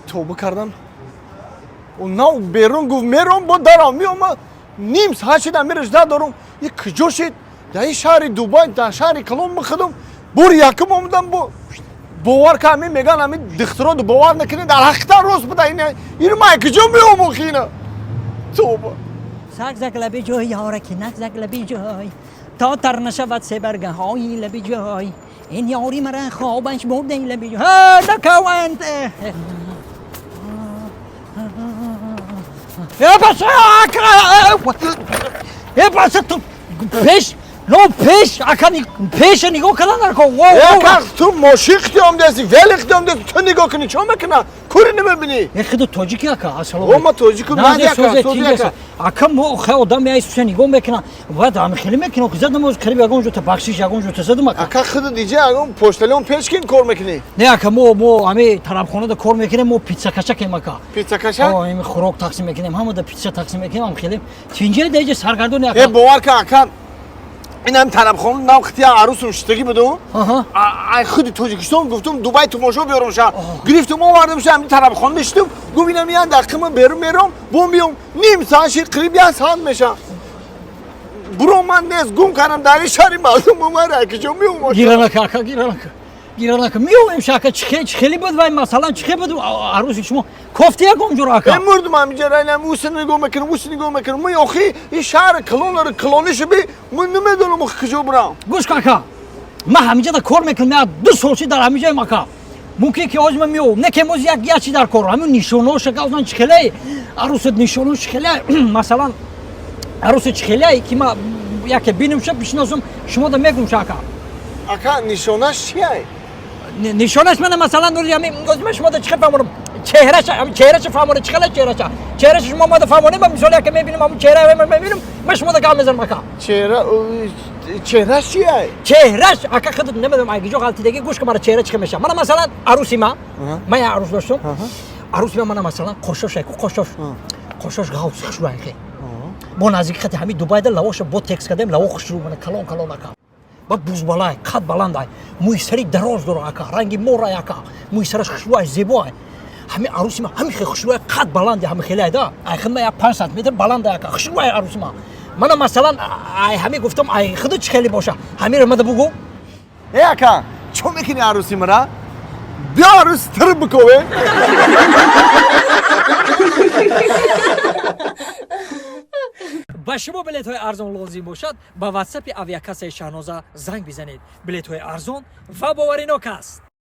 توبه کردم و نه بیرون گفت میرم با درام میام نیم ساعت شد امیرش دارم یک کجا شد در این شهر دوبای در شهر کلون بخدم بور یکم آمدم باور که همین میگن همین دختران دو باور نکنه در حقیقت راست بوده اینو من کجا میام خیلی توبه زک زک لبی جای یارکی نک زک لبی جای تا تر نشود سه برگه های لبی جای این یاری مرا خوابش برده لبی جای ها دکوانت یا بسه یا بسه تو پیش نو پیش اکنی پیش نگاه کردن نکن یک تو ماشیختی آمدهستی ولیختی آمدهستی تو نگاه کنی چون میکنه کوری نمیبینی یک خود توجیکی اکا اصلا او ما توجیکو نه یکا توجیکا اکا مو خیلی آدم میایی سوسه نگاه میکنه باید همه خیلی میکنه که زدم از قریب اگه تو بخشیش اگه تو زدم اکا خود دیجه اگه پشتلی اون پیش کن کار میکنی نه اکا مو همه طرفخانه دا کار میکنیم مو پیتزا کشک ایم اکا پیتزا کشک همه خوراک تقسیم میکنیم همه دا پیتزا تقسیم میکنیم هم خیلی تینجه دیگه سرگردون اکا باور که اکا اینم طرفخانه نام خطی عروسم شتگی بدم ای خودی توجیکستان گفتم دبی تماشا بیارم شا گرفتم آوردم شا همین طرفخانه نشتم گفتم یه دقیقه بیرون میرم بیام نیم ساعت شد قریب یه ساعت میشه برو من نیست گم کردم در شهر مردم اومد کجا میام گیرن اکا گیرن اکا میام امشب چخیلی بود و مثلا چخیلی بود عروسی شما کوفتی اگه جور اکا مردم همینجا رایم اوسن نگاه میکنم من آخی این شهر کلونش بی من نمیدونم کجا برم گوش کاکا من همینجا دا کار میکنم دو سالچی در همینجا مکا ممکنه که آج من میام نه که موز یک چی در کار همین نشونه شکل چخیلی عروس نشونه چخیلی مثلا عروس چخیلی که ما یک بینم شب بشناسم شما دا میگم شاکا اکا نشونش چیه نشونش من مثلا نوری همین گفتم شما دا چخیل فهمونم چهرهش فهمونه چخیل چهرهش شما ما دا فهمونیم من مثلا که میبینم همون چهره من میبینم من شما دا کام میذارم اکا چهرهش چیه چهرهش اکا خودت نمیدونم اگه جو غلطی دیگه گوش که برای چهره چیکار میشه من مثلا عروسی من یه عروس داشتم عروسی من مثلا قشاش غوث خوشو که ما نزدیک خط همین دبی در لواش با تکس کردیم لواش شروع کنه کلان اکا با بوز بالای قد بلندای موی سری دراز داره اکا رنگی مورای اکا موی سرش خوشبوی زیبای همین عروسی ما همین خوشبوی قد بلندی همین خیلی دا اخم ما 5 سانتی متر بلنده اکا خوشبوی عروسی ما من مثلا همین گفتم خود چه خیلی باشه همین رو مده بگو ای اکا چون میکنی عروسی مرا بیا عروس تر بکوه با شما بلیط های ارزان لازم باشد با واتساپ اویاکاس شاهنازه زنگ بزنید بلیط های ارزان و باوریناک است